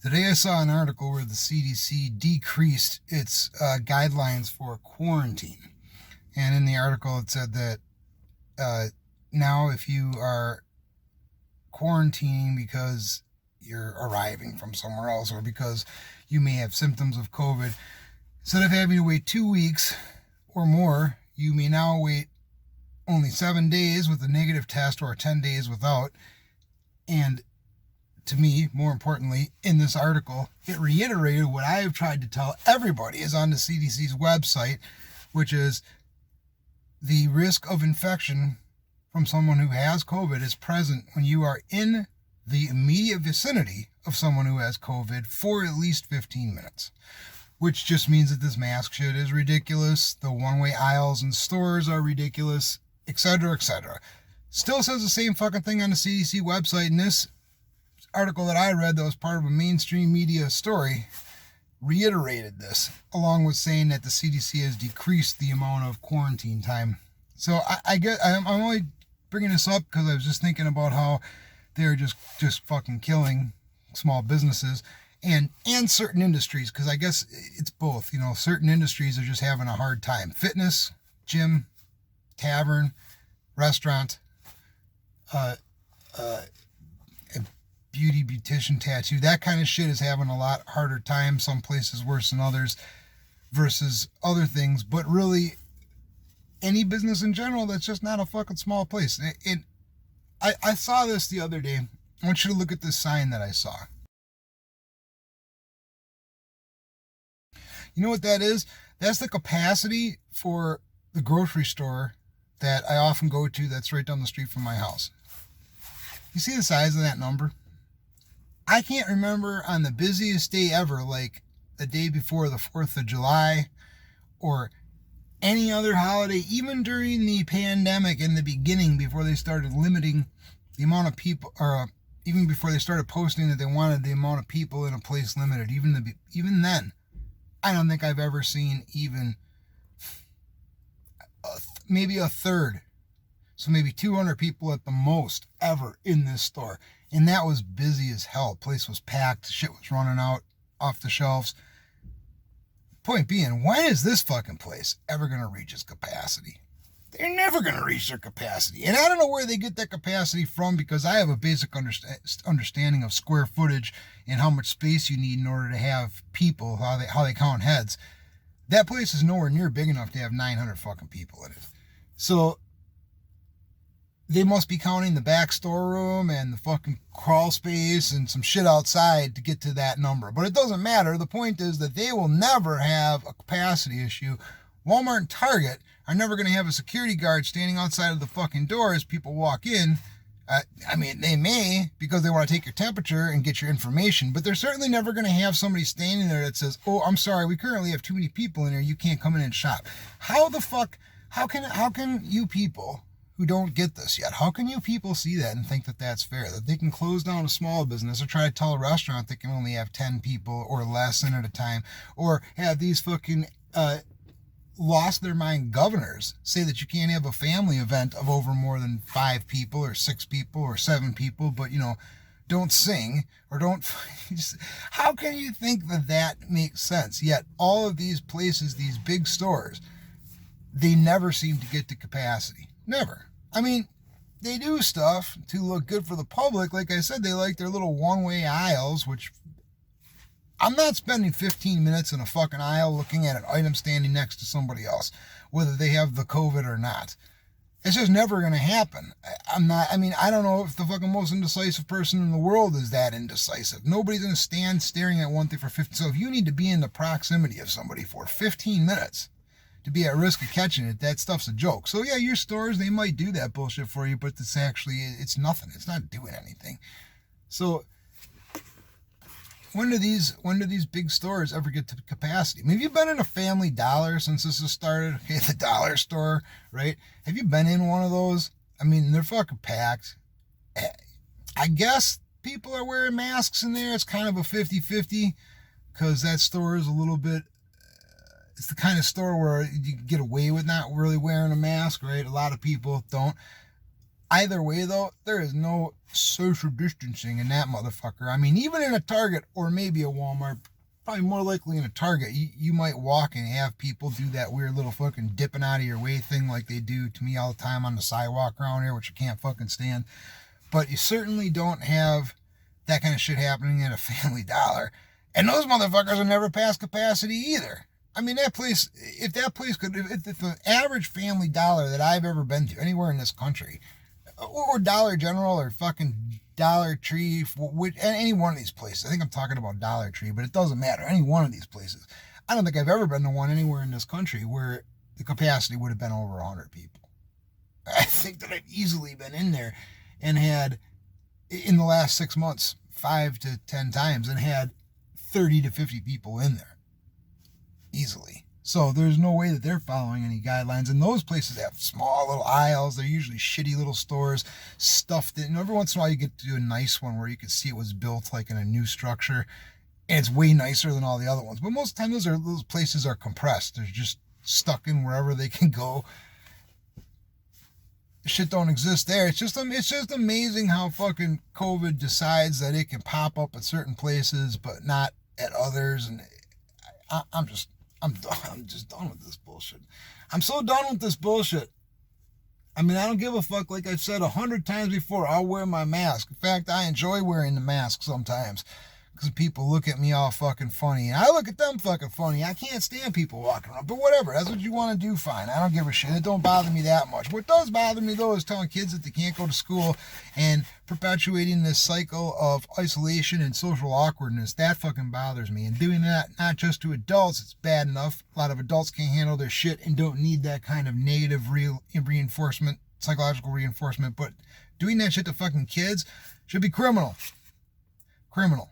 Today I saw an article where the CDC decreased its guidelines for quarantine. And in the article it said that now if you are quarantining because you're arriving from somewhere else or because you may have symptoms of COVID, instead of having to wait 2 weeks or more, you may now wait only 7 days with a negative test or 10 days without. And to me, more importantly, in this article, it reiterated what I have tried to tell everybody is on the CDC's website, which is the risk of infection from someone who has COVID is present when you are in the immediate vicinity of someone who has COVID for at least 15 minutes. Which just means that this mask shit is ridiculous, the one-way aisles in stores are ridiculous, etc., etc. Still says the same fucking thing on the CDC website, and this article that I read that was part of a mainstream media story reiterated this, along with saying that the CDC has decreased the amount of quarantine time. So I'm only bringing this up because I was just thinking about how they're just fucking killing small businesses and certain industries, because I guess it's both. You know, certain industries are just having a hard time. Fitness, gym, tavern, restaurant, beautician, tattoo, that kind of shit is having a lot harder time, some places worse than others, versus other things. But really, any business in general that's just not a fucking small place. I saw this the other day. I want you to look at this sign that I saw. You know what that is? That's the capacity for the grocery store that I often go to that's right down the street from my house. You see the size of that number? I can't remember on the busiest day ever, like the day before the 4th of July or any other holiday, even during the pandemic in the beginning, before they started limiting the amount of people, or even before they started posting that they wanted the amount of people in a place limited, even then, I don't think I've ever seen even maybe a third. So maybe 200 people at the most ever in this store. And that was busy as hell. The place was packed. Shit was running out off the shelves. Point being, when is this fucking place ever going to reach its capacity? They're never going to reach their capacity. And I don't know where they get that capacity from, because I have a basic understanding of square footage and how much space you need in order to have people, how they count heads. That place is nowhere near big enough to have 900 fucking people in it. So they must be counting the back storeroom and the fucking crawl space and some shit outside to get to that number. But it doesn't matter. The point is that they will never have a capacity issue. Walmart and Target are never going to have a security guard standing outside of the fucking door as people walk in. I mean, they may, because they want to take your temperature and get your information, but they're certainly never going to have somebody standing there that says, "Oh, I'm sorry, we currently have too many people in here. You can't come in and shop." How can you people who don't get this yet, how can you people see that and think that that's fair? That they can close down a small business or try to tell a restaurant they can only have 10 people or less in at a time, or have these fucking lost their mind governors say that you can't have a family event of over more than 5 people or 6 people or 7 people, but don't sing or don't. How can you think that makes sense? Yet all of these places, these big stores, they never seem to get to capacity. Never. I mean, they do stuff to look good for the public. Like I said, they like their little one-way aisles, which I'm not spending 15 minutes in a fucking aisle looking at an item standing next to somebody else, whether they have the COVID or not. It's just never going to happen. I don't know if the fucking most indecisive person in the world is that indecisive. Nobody's going to stand staring at one thing for 15. So if you need to be in the proximity of somebody for 15 minutes to be at risk of catching it, that stuff's a joke. So yeah, your stores, they might do that bullshit for you, but it's nothing. It's not doing anything. So when do these big stores ever get to capacity? Maybe you've been in a Family Dollar since this has started. Okay, the dollar store, right? Have you been in one of those? I mean, they're fucking packed. I guess people are wearing masks in there. It's kind of a 50-50, because that store is a little bit, it's the kind of store where you can get away with not really wearing a mask, right? A lot of people don't. Either way, though, there is no social distancing in that motherfucker. I mean, even in a Target or maybe a Walmart, probably more likely in a Target, you might walk and have people do that weird little fucking dipping out of your way thing like they do to me all the time on the sidewalk around here, which I can't fucking stand. But you certainly don't have that kind of shit happening at a Family Dollar. And those motherfuckers will never pass capacity either. I mean, that place, if the average Family Dollar that I've ever been to anywhere in this country, or Dollar General or fucking Dollar Tree, any one of these places. I think I'm talking about Dollar Tree, but it doesn't matter. Any one of these places. I don't think I've ever been to one anywhere in this country where the capacity would have been over 100 people. I think that I've easily been in there and had, in the last 6 months, 5 to 10 times, and had 30 to 50 people in there. Easily. So there's no way that they're following any guidelines. And those places have small little aisles. They're usually shitty little stores, stuffed in. Every once in a while you get to do a nice one where you can see it was built like in a new structure. And it's way nicer than all the other ones. But most of the time those places are compressed. They're just stuck in wherever they can go. Shit don't exist there. It's just amazing how fucking COVID decides that it can pop up at certain places but not at others. And I'm just done with this bullshit. I'm so done with this bullshit. I mean, I don't give a fuck. Like I've said 100 times before, I'll wear my mask. In fact, I enjoy wearing the mask sometimes because people look at me all fucking funny. And I look at them fucking funny. I can't stand people walking around. But whatever. That's what you want to do, fine. I don't give a shit. It don't bother me that much. What does bother me, though, is telling kids that they can't go to school and perpetuating this cycle of isolation and social awkwardness. That fucking bothers me. And doing that, not just to adults, it's bad enough. A lot of adults can't handle their shit and don't need that kind of negative reinforcement, psychological reinforcement. But doing that shit to fucking kids should be criminal. Criminal.